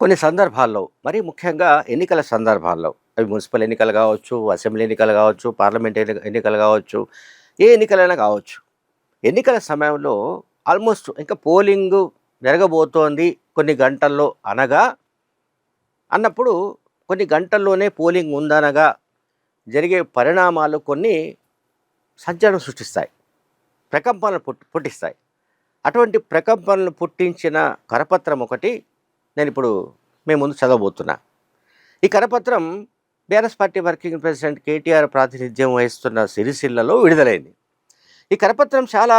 కొన్ని సందర్భాల్లో మరి ముఖ్యంగా ఎన్నికల సందర్భాల్లో అవి మున్సిపల్ ఎన్నికలు కావచ్చు, అసెంబ్లీ ఎన్నికలు కావచ్చు, పార్లమెంట్ ఎన్నికలు కావచ్చు, ఏ ఎన్నికలైనా కావచ్చు. ఎన్నికల సమయంలో ఆల్మోస్ట్ ఇంకా పోలింగు జరగబోతోంది కొన్ని గంటల్లో అనగా అన్నప్పుడు కొన్ని గంటల్లోనే పోలింగ్ ఉందనగా జరిగే పరిణామాలు కొన్ని సంచలనం సృష్టిస్తాయి. ప్రకంపనలు పుట్టిస్తాయి. అటువంటి ప్రకంపనలు పుట్టించిన కరపత్రం ఒకటి నేనిప్పుడు మీ ముందు చదవబోతున్నా. ఈ కరపత్రం BRS party working president KTR ప్రాతినిధ్యం వహిస్తున్న సిరిసిల్లలో విడుదలైంది. ఈ కరపత్రం చాలా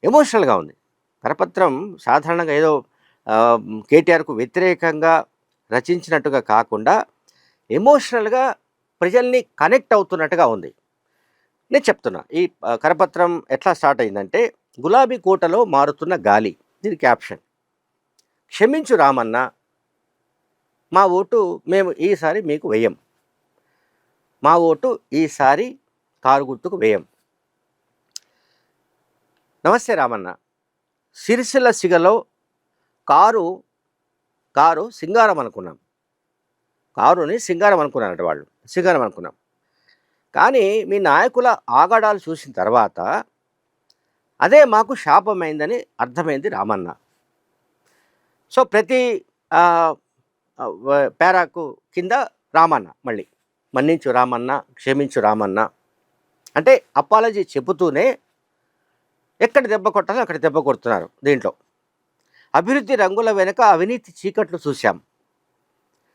ఎమోషనల్గా ఉంది. కరపత్రం సాధారణంగా ఏదో కేటీఆర్కు వ్యతిరేకంగా రచించినట్టుగా కాకుండా ఎమోషనల్గా ప్రజల్ని కనెక్ట్ అవుతున్నట్టుగా ఉంది. నేను చెప్తున్నా ఈ కరపత్రం ఎట్లా స్టార్ట్ అయిందంటే, గులాబీ కోటలో మారుతున్న గాలి, దీని క్యాప్షన్. క్షమించు రామన్న, మా ఓటు మేము ఈసారి మీకు వేయం. మా ఓటు ఈసారి కారు గుర్తుకు వేయం. నమస్తే రామన్న, సిరిసిల్ల సిగలో కారు సింగారం అనుకున్నాం. కారుని సింగారం అనుకున్నారట వాళ్ళు, సింగారం అనుకున్నాం. కానీ మీ నాయకుల ఆగడాలు చూసిన తర్వాత అదే మాకు శాపమైందని అర్థమైంది రామన్న. సో ప్రతి పేరాకు కింద రామన్న, మళ్ళీ మన్నించు రామన్న, క్షమించు రామన్న అంటే అపాలజీ చెబుతూనే ఎక్కడ దెబ్బ కొట్టాలో అక్కడ దెబ్బ కొడుతున్నారు. దీంట్లో అభివృద్ధి రంగుల వెనుక అవినీతి చీకట్లు చూశాం.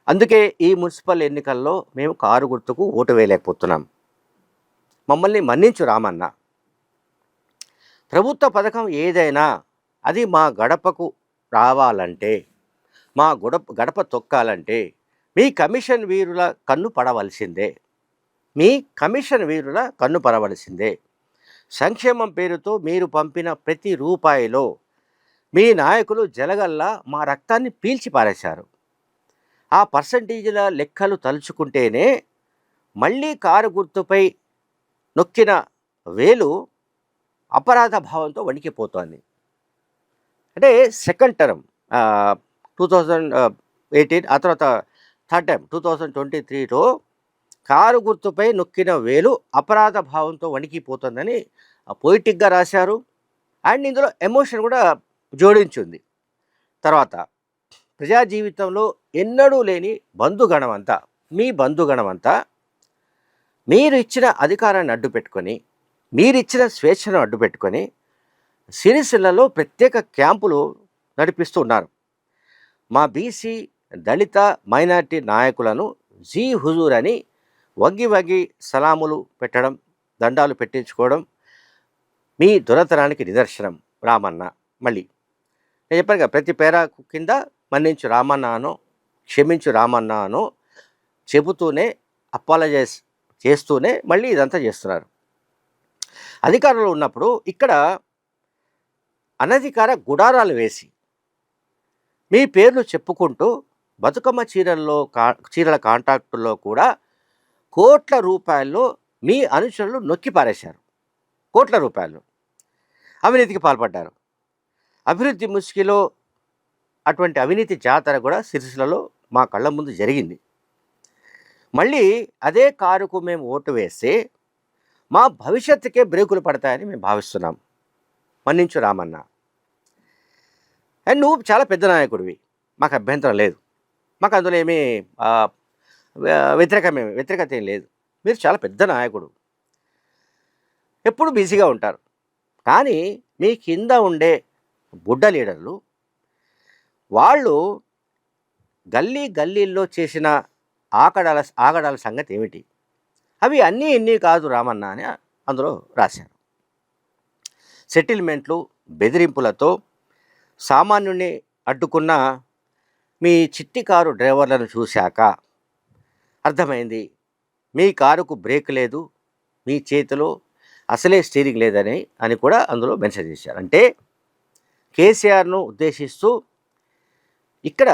అందుకే ఈ మున్సిపల్ ఎన్నికల్లో మేము కారు గుర్తుకు ఓటు వేయలేకపోతున్నాం. మమ్మల్ని మన్నించు రామన్న. ప్రభుత్వ పథకం ఏదైనా అది మా గడపకు రావాలంటే, మా గడప తొక్కాలంటే మీ కమిషన్ వీరుల కన్ను పడవలసిందే. మీ కమిషన్ వీరుల కన్ను పడవలసిందే. సంక్షేమం పేరుతో మీరు పంపిన ప్రతి రూపాయిలో మీ నాయకులు జలగల్లా మా రక్తాన్ని పీల్చి పారేశారు. ఆ పర్సంటేజీల లెక్కలు తలుచుకుంటేనే మళ్ళీ కారు గుర్తుపై నొక్కిన వేలు అపరాధ భావంతో వణికిపోతోంది. అంటే సెకండ్ టర్మ్ 2018, ఆ తర్వాత థర్డ్ టైం 2023లో కారు గుర్తుపై నొక్కిన వేలు అపరాధ భావంతో వణికిపోతుందని పొయిటిక్గా రాశారు. అండ్ ఇందులో ఎమోషన్ కూడా జోడించింది. తర్వాత ప్రజా జీవితంలో ఎన్నడూ లేని బంధుగణమంతా, మీ బంధుగణమంతా మీరు ఇచ్చిన అధికారాన్ని అడ్డుపెట్టుకొని, మీరిచ్చిన స్వేచ్ఛను అడ్డుపెట్టుకొని సిరిసిల్లలో ప్రత్యేక క్యాంపులు నడిపిస్తూ ఉన్నారు. మా బీసీ, దళిత, మైనార్టీ నాయకులను జీ హుజూర్ అని వగ్గి సలాములు పెట్టడం, దండాలు పెట్టించుకోవడం మీ దురతనానికి నిదర్శనం రామన్న. మళ్ళీ నేను చెప్పాను కదా, ప్రతి పేరాకు కింద మన్నించు రామన్న అనో, క్షమించు రామన్న అనో చెబుతూనే, అపాలజైజ్ చేస్తూనే మళ్ళీ ఇదంతా చేస్తున్నారు. అధికారంలో ఉన్నప్పుడు ఇక్కడ అనధికార గుడారాలు వేసి మీ పేర్లు చెప్పుకుంటూ బతుకమ్మ చీరల కాంట్రాక్టుల్లో కూడా కోట్ల రూపాయల్లో మీ అనుచరులు నొక్కి పారేశారు. కోట్ల రూపాయలు అవినీతికి పాల్పడ్డారు. అభివృద్ధి ముసుగులో అటువంటి అవినీతి జాతర కూడా సిరిసిల్లలో మా కళ్ళ ముందు జరిగింది. మళ్ళీ అదే కారుకు మేము ఓటు వేస్తే మా భవిష్యత్తుకే బ్రేకులు పడతాయని మేము భావిస్తున్నాం. మన్నించు రామన్న. అండ్ నువ్వు చాలా పెద్ద నాయకుడివి, మాకు అభ్యంతరం లేదు, మాకు అందులో ఏమీ వ్యతిరేకత ఏం లేదు. మీరు చాలా పెద్ద నాయకుడు, ఎప్పుడు బిజీగా ఉంటారు. కానీ మీ కింద ఉండే బుడ్డ లీడర్లు వాళ్ళు గల్లీల్లో చేసిన ఆగడాల సంగతి ఏమిటి? అవి అన్నీ కాదు రామన్న అని అందులో రాశారు. సెటిల్మెంట్లు, బెదిరింపులతో సామాన్యుని అడ్డుకున్న మీ చిట్టి కారు డ్రైవర్లను చూశాక అర్థమైంది మీ కారుకు బ్రేక్ లేదు, మీ చేతిలో అసలే స్టీరింగ్ లేదని కూడా అందులో మెన్షన్ చేశారు. అంటే కేసీఆర్ను ఉద్దేశిస్తూ ఇక్కడ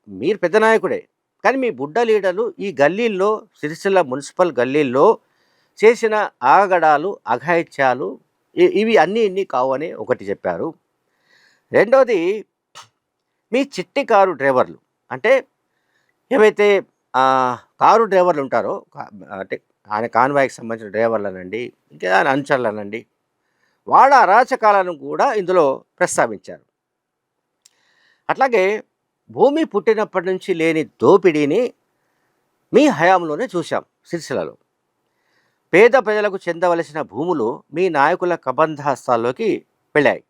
మీరు పెద్ద నాయకుడే, కానీ మీ బుడ్డ లీడర్లు ఈ గల్లీల్లో, సిరిసిల్ల మున్సిపల్ గల్లీల్లో చేసిన ఆగడాలు, అఘాయిత్యాలు ఇవి అన్నీ కావని ఒకటి చెప్పారు. రెండోది, మీ చిట్టి కారు డ్రైవర్లు అంటే ఏవైతే కారు డ్రైవర్లు ఉంటారో అంటే ఆయన కాన్వాయ్కి సంబంధించిన డ్రైవర్లనండి, ఇంకా ఆయన అనుచరులనండి, వాళ్ళ అరాచకాలను కూడా ఇందులో ప్రస్తావించారు. అట్లాగే భూమి పుట్టినప్పటి నుంచి లేని దోపిడీని మీ హయాంలోనే చూశాం సిరిసిల్లలో. పేద ప్రజలకు చెందవలసిన భూములు మీ నాయకుల కబంధ హస్తాల్లోకి వెళ్ళాయి.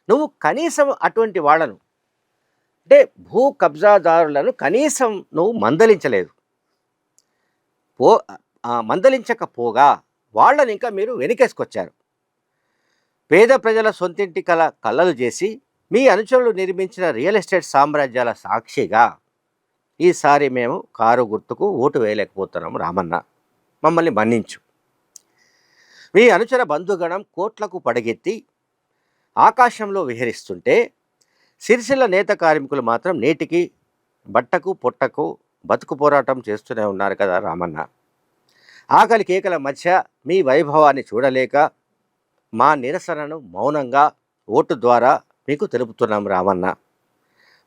నువ్వు కనీసం అటువంటి వాళ్ళను అంటే భూ కబ్జాదారులను కనీసం నువ్వు మందలించలేదు. మందలించకపోగా వాళ్ళని ఇంకా మీరు వెనకేసుకొచ్చారు. పేద ప్రజల సొంతింటి కళ్ళలు చేసి మీ అనుచరులు నిర్మించిన రియల్ ఎస్టేట్ సామ్రాజ్యాల సాక్షిగా ఈసారి మేము కారు గుర్తుకు ఓటు వేయలేకపోతున్నాము రామన్న, మమ్మల్ని మన్నించు. మీ అనుచర బంధుగణం కోట్లకు పడగెత్తి ఆకాశంలో విహరిస్తుంటే సిరిసిల్ల నేత కార్మికులు మాత్రం నేటికి బట్టకు పొట్టకు బతుకు పోరాటం చేస్తూనే ఉన్నారు కదా రామన్న. ఆకలి కేకల మధ్య మీ వైభవాన్ని చూడలేక మా నిరసనను మౌనంగా ఓటు ద్వారా మీకు తెలుపుతున్నాం రామన్న,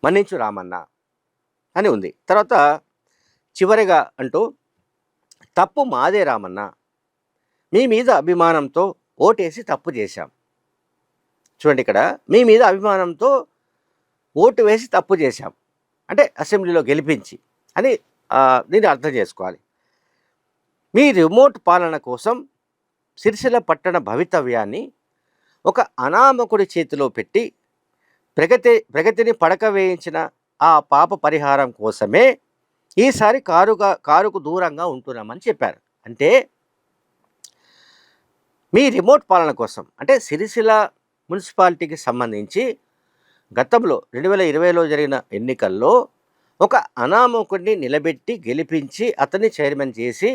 మన్నించు రామన్న అని ఉంది. తర్వాత చివరిగా అంటూ, తప్పు మాదే రామన్న, మీ మీద అభిమానంతో ఓటేసి తప్పు చేశాం. చూడండి, ఇక్కడ మీ మీద అభిమానంతో ఓటు వేసి తప్పు చేశాం అంటే అసెంబ్లీలో గెలిపించి అని దీన్ని అర్థం చేసుకోవాలి. మీ రిమోట్ పాలన కోసం సిరిసిల్ల పట్టణ భవితవ్యాన్ని ఒక అనామకుడి చేతిలో పెట్టి ప్రగతిని పడక వేయించిన ఆ పాప పరిహారం కోసమే ఈసారి కారుకు దూరంగా ఉంటున్నామని చెప్పారు. అంటే మీ రిమోట్ పాలన కోసం అంటే సిరిసిల్ల మున్సిపాలిటీకి సంబంధించి గతంలో 2020లో జరిగిన ఎన్నికల్లో ఒక అనామకుడిని నిలబెట్టి గెలిపించి అతన్ని చైర్మన్ చేసి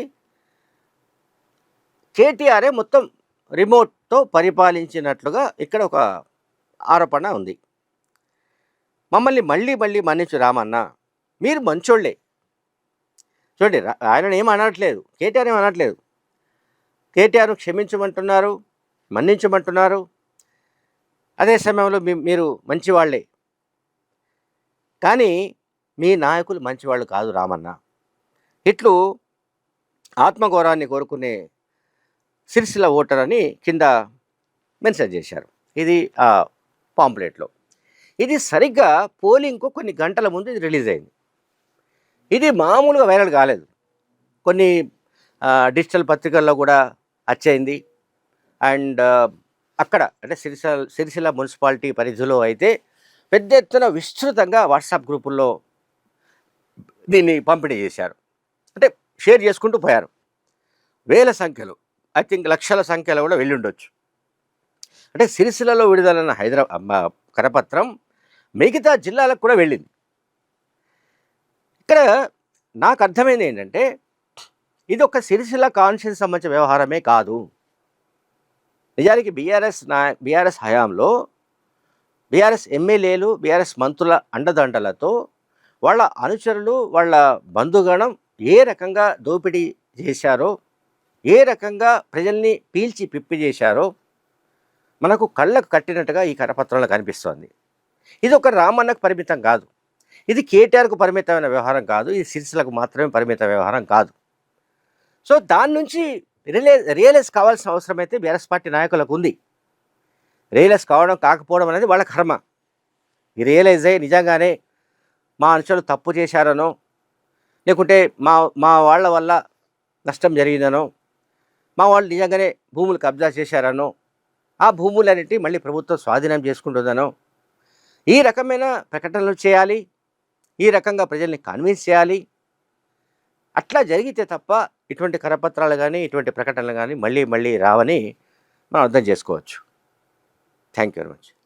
కేటీఆరే మొత్తం రిమోట్తో పరిపాలించినట్లుగా ఇక్కడ ఒక ఆరోపణ ఉంది. మమ్మల్ని మళ్ళీ మన్నించు రామన్న, మీరు మంచోళ్ళే. చూడండి, ఆయన ఏం అనట్లేదు, కేటీఆర్ ఏం అనట్లేదు. కేటీఆర్ను క్షమించమంటున్నారు, మన్నించమంటున్నారు. అదే సమయంలో మీరు మంచివాళ్లే, కానీ మీ నాయకులు మంచివాళ్ళు కాదు రామన్న. ఇట్లు ఆత్మగౌరవాన్ని కోరుకునే సిరిసిల్ల ఓటర్ అని కింద మెన్షన్ చేశారు. ఇది ఆ పాంప్లెట్లో. ఇది సరిగ్గా పోలింగ్కు కొన్ని గంటల ముందు ఇది రిలీజ్ అయింది. ఇది మామూలుగా వైరల్ కాలేదు, కొన్ని డిజిటల్ పత్రికల్లో కూడా వచ్చేయింది. అండ్ అక్కడ అంటే సిరిసిల్ల మున్సిపాలిటీ పరిధిలో అయితే పెద్ద ఎత్తున విస్తృతంగా వాట్సాప్ గ్రూపుల్లో దీన్ని పంపిణీ చేశారు. అంటే షేర్ చేసుకుంటూ పోయారు. వేల సంఖ్యలో, ఐ థింక్ లక్షల సంఖ్యలో కూడా వెళ్ళి ఉండొచ్చు. అంటే సిరిసిల్లలో విడుదలైన కరపత్రం మిగతా జిల్లాలకు కూడా వెళ్ళింది. ఇక్కడ నాకు అర్థమైంది ఏంటంటే, ఇది ఒక సిరిసిల్ల కాన్స్టిట్యూన్సీకి సంబంధించిన వ్యవహారమే కాదు. నిజానికి బీఆర్ఎస్ హయాంలో బీఆర్ఎస్ ఎమ్మెల్యేలు, బీఆర్ఎస్ మంత్రుల అండదండలతో వాళ్ళ అనుచరులు, వాళ్ళ బంధుగణం ఏ రకంగా దోపిడీ చేశారో, ఏ రకంగా ప్రజల్ని పీల్చి పిప్పి చేశారో మనకు కళ్ళకు కట్టినట్టుగా ఈ కరపత్రంలో కనిపిస్తోంది. ఇది ఒక రామన్నకు పరిమితం కాదు, ఇది కేటీఆర్కు పరిమితమైన వ్యవహారం కాదు, ఇది సిరిసిల్లకు మాత్రమే పరిమిత వ్యవహారం కాదు. సో దాని నుంచి రియలైజ్ కావాల్సిన అవసరం అయితే బీఆర్ఎస్ పార్టీ నాయకులకు ఉంది. రియలైజ్ కావడం కాకపోవడం అనేది వాళ్ళ కర్మ. ఈ రియలైజ్ అయ్యి నిజంగానే మా అనుచరులు తప్పు చేశారనో, లేకుంటే మా వాళ్ళ వల్ల నష్టం జరిగిందనో, మా వాళ్ళు నిజంగానే భూములు కబ్జా చేశారనో, ఆ భూములన్నిటి మళ్ళీ ప్రభుత్వం స్వాధీనం చేసుకుంటుందనో ఈ రకమైన ప్రకటనలు చేయాలి, ఈ రకంగా ప్రజల్ని కన్విన్స్ చేయాలి. అట్లా జరిగితే తప్ప ఇటువంటి కరపత్రాలు కానీ, ఇటువంటి ప్రకటనలు కానీ మళ్ళీ రావని మనం అర్థం చేసుకోవచ్చు. Thank you very much.